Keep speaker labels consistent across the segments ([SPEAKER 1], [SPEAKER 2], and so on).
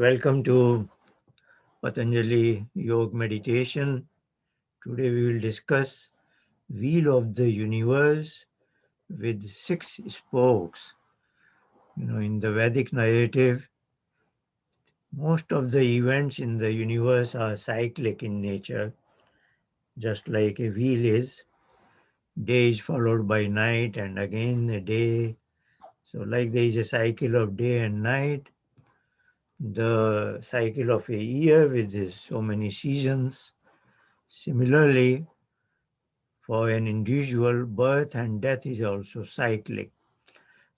[SPEAKER 1] Welcome to Patanjali Yoga Meditation. Today we will discuss Wheel of the Universe with six spokes. In the Vedic narrative, most of the events in the universe are cyclic in nature, just like a wheel is. Day is followed by night and again a day. So like there is a cycle of day and night, the cycle of a year with so many seasons. Similarly, for an individual, birth and death is also cyclic.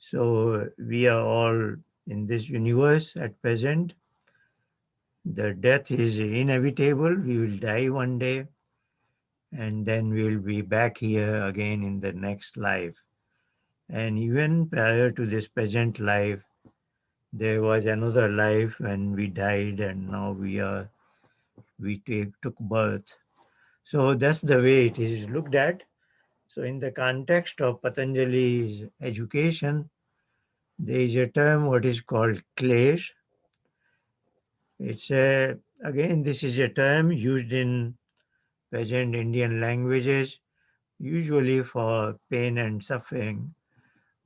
[SPEAKER 1] So we are all in this universe at present. The death is inevitable. We will die one day and then we will be back here again in the next life. And even prior to this present life, there was another life when we died and now took birth. So that's the way it is looked at. So in the context of Patanjali's education, there is a term what is called Klesa. Again, this is a term used in present Indian languages, usually for pain and suffering.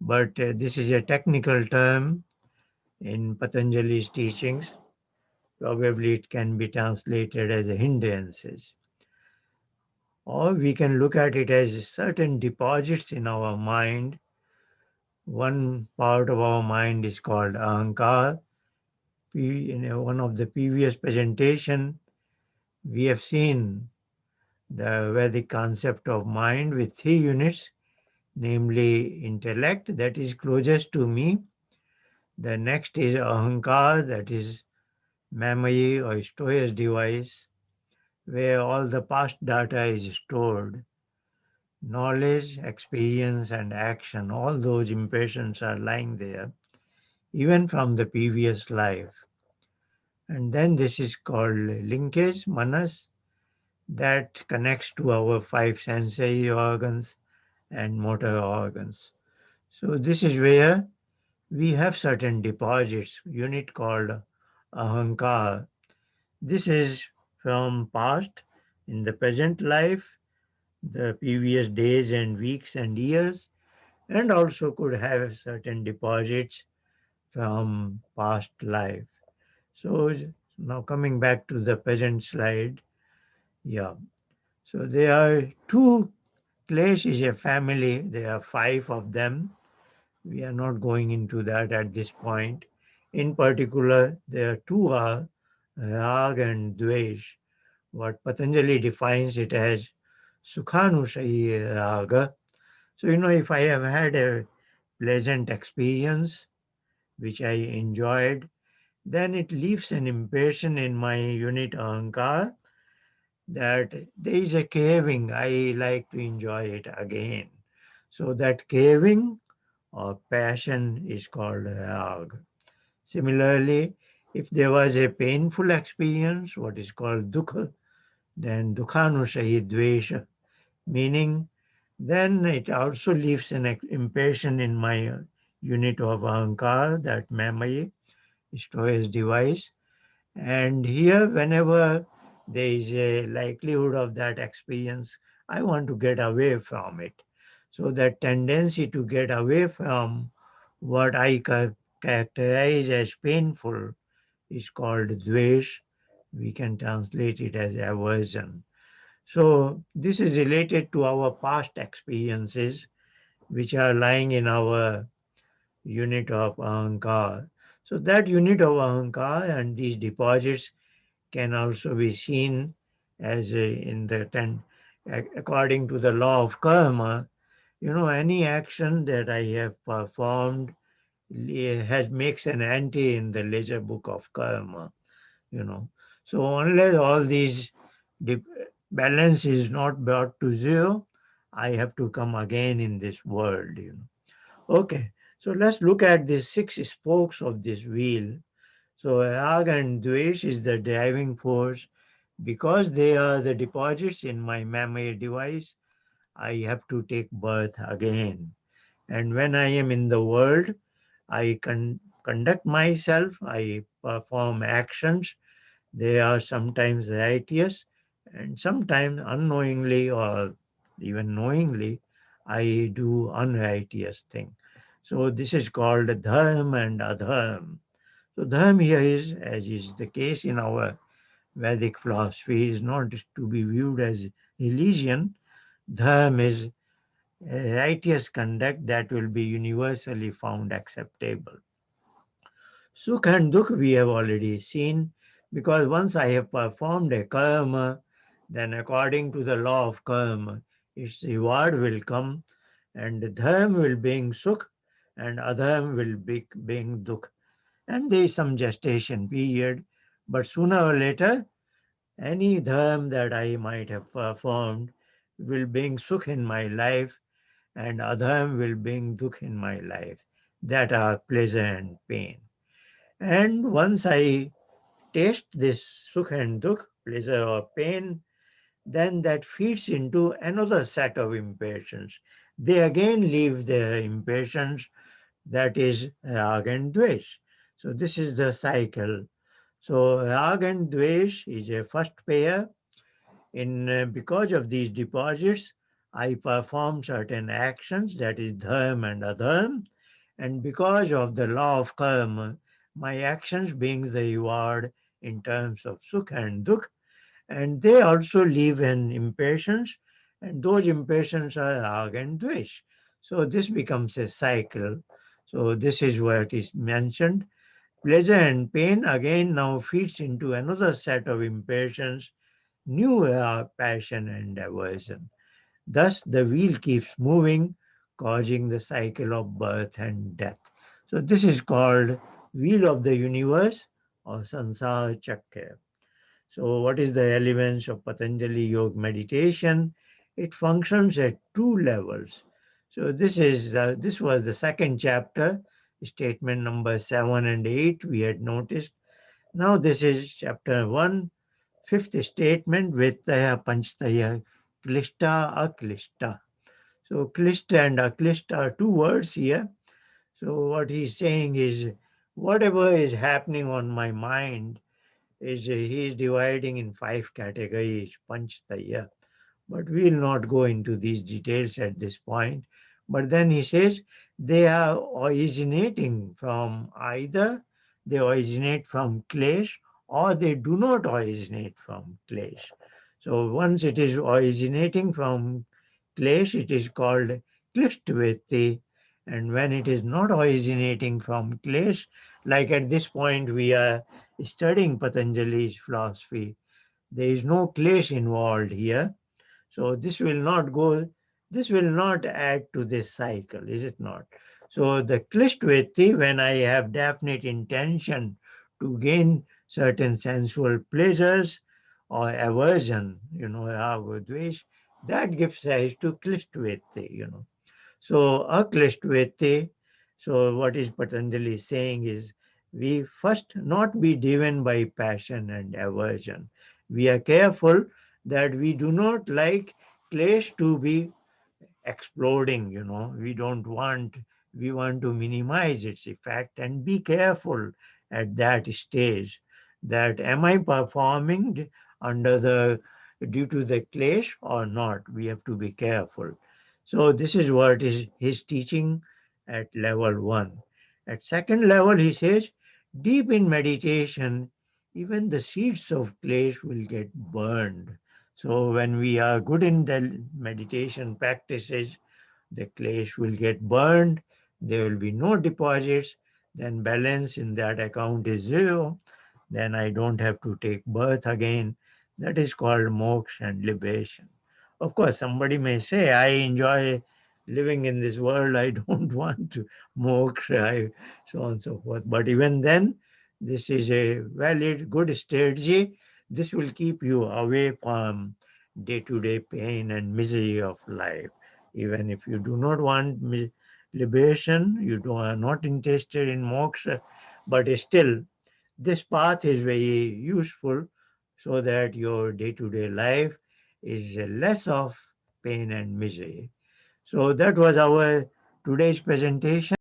[SPEAKER 1] But this is a technical term in Patanjali's teachings. Probably it can be translated as hindrances. Or we can look at it as certain deposits in our mind. One part of our mind is called Ahamkara. In one of the previous presentation, we have seen the Vedic concept of mind with three units, namely intellect, that is closest to me. The next is Ahamkara, that is memory or storage device, where all the past data is stored. Knowledge, experience, and action, all those impressions are lying there, even from the previous life. And then this is called linkage, manas, that connects to our five sensory organs and motor organs. So this is where we have certain deposits, unit called Ahamkara. This is from past, in the present life, the previous days and weeks and years, and also could have certain deposits from past life. So now coming back to the present slide, yeah. So there are two. Klesa is a family. There are five of them. We are not going into that at this point. In particular, there are two are Raga and Dvesa. What Patanjali defines it as Sukhanu Shayi Raga. So, if I have had a pleasant experience, which I enjoyed, then it leaves an impression in my unit Ahamkara that there is a craving. I like to enjoy it again. So that craving or passion is called rag. Similarly, if there was a painful experience, what is called dukkha, then Sukhanu Shayi Dvesa, meaning then it also leaves an impression in my unit of Ahamkara, that memory, storage device. And here, whenever there is a likelihood of that experience, I want to get away from it. So that tendency to get away from what I characterize as painful is called dvesh. We can translate it as aversion. So this is related to our past experiences, which are lying in our unit of Ahamkara. So that unit of Ahamkara and these deposits can also be seen as in the according to the law of karma. Any action that I have performed has makes an entry in the ledger book of karma. you know so unless all these dip, balance is not brought to zero, I have to come again in this world. Okay, so let's look at the six spokes of this wheel. So rag and dvesh is the driving force. Because they are the deposits in my memory device, I have to take birth again. And when I am in the world, I conduct myself, I perform actions. They are sometimes righteous and sometimes unknowingly or even knowingly I do unrighteous thing. So this is called dharma and adharma. So dharma here is, as is the case in our Vedic philosophy, is not to be viewed as religion. Dharma is a righteous conduct that will be universally found acceptable. Sukha and Dukkha we have already seen, because once I have performed a karma, then according to the law of karma, its reward will come, and dharma will bring Sukha and adharma will bring Dukkha. And there is some gestation period, but sooner or later, any dharma that I might have performed will bring Sukha in my life, and adharma will bring Dukkha in my life. That are pleasure and pain. And once I taste this sukha and dukha, pleasure or pain, then that feeds into another set of impressions. They again leave their impressions, that is raga and dvesh. So this is the cycle. So raga and dvesh is a first pair. In because of these deposits, I perform certain actions, that is dharma and adharma, and because of the law of karma, my actions being the reward in terms of sukha and dukkha, and they also leave an impressions, and those impressions are raga and dvesh. So this becomes a cycle. So this is what is mentioned. Pleasure and pain again now feeds into another set of impressions, new passion and aversion. Thus, the wheel keeps moving, causing the cycle of birth and death. So, this is called wheel of the universe or Sansar Chakra. So, what is the elements of Patanjali Yoga meditation? It functions at two levels. So, this was the second chapter, statement number 7 and 8. We had noticed. Now, this is chapter 1, fifth statement, Vettaya Panchataya Klista A-Klista. So Klista and A-Klista are two words here. So what he's saying is whatever is happening on my mind is he is dividing in five categories, Panchataya. But we will not go into these details at this point. But then he says they are originating from either they originate from Klesh or they do not originate from Klesh. So once it is originating from Klesh, it is called Klishtveti. And when it is not originating from Klesh, like at this point we are studying Patanjali's philosophy, there is no Klesh involved here, so this will not add to this cycle, is it not? So the Klishtveti, when I have definite intention to gain certain sensual pleasures or aversion, raga, dvesh, that gives rise to Klishtveti. So Aklishtveti, so what is Patanjali saying is we first not be driven by passion and aversion. We are careful that we do not like clash to be exploding, we want to minimize its effect and be careful at that stage that am I performing under the due to the clash or not. We have to be careful. So this is what is his teaching at level 1. At second level he says deep in meditation even the seeds of clash will get burned. So when we are good in the meditation practices, the clash will get burned, there will be no deposits, then balance in that account is zero, then I don't have to take birth again. That is called moksha and liberation. Of course, somebody may say, I enjoy living in this world, I don't want to moksha, so on and so forth. But even then, this is a valid, good strategy. This will keep you away from day to day pain and misery of life. Even if you do not want liberation, are not interested in moksha, but still, this path is very useful so that your day to day life is less of pain and misery. So, that was our today's presentation.